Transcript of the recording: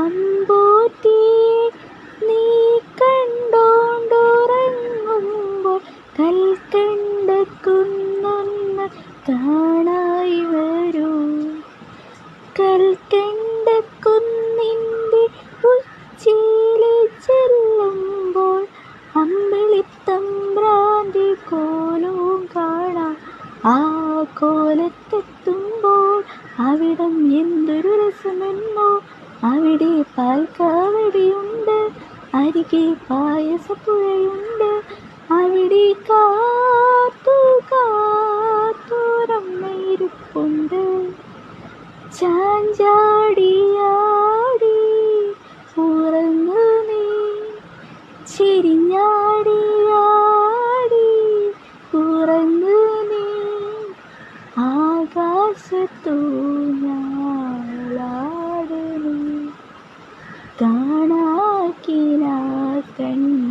അമ്പൂത്തിയെ നീ കണ്ടോണ്ടുറങ്ങുമ്പോൾ കൽക്കണ്ട കുന്നൊന്ന് കാണായി വരൂ. കൽക്കണ്ട കുന്നിൻ്റെ ഉച്ചിയില് ചെല്ലുമ്പോൾ അമ്പിളിത്തമ്പ്രാൻ്റെ കോലവും കാണാം. ആ കോലത്തെത്തുമ്പോൾ അവിടം എന്തൊരു രസമെന്നോ. അവിടെ പാൽക്കാവടിയുണ്ട്, അരികെ പായസപ്പുഴയുണ്ട്. അവിടെ കാത്തോരമ്മയിരിപ്പുണ്ട്. ചാഞ്ചാടിയാടി ഉറങ്ങു നീ, ചെരിഞ്ഞാടിയാടി ഉറങ്ങു നീ. ആകാശത്തൂഞ്ഞാലാട് നീ, കാണാക്കിനാ കണ്ണി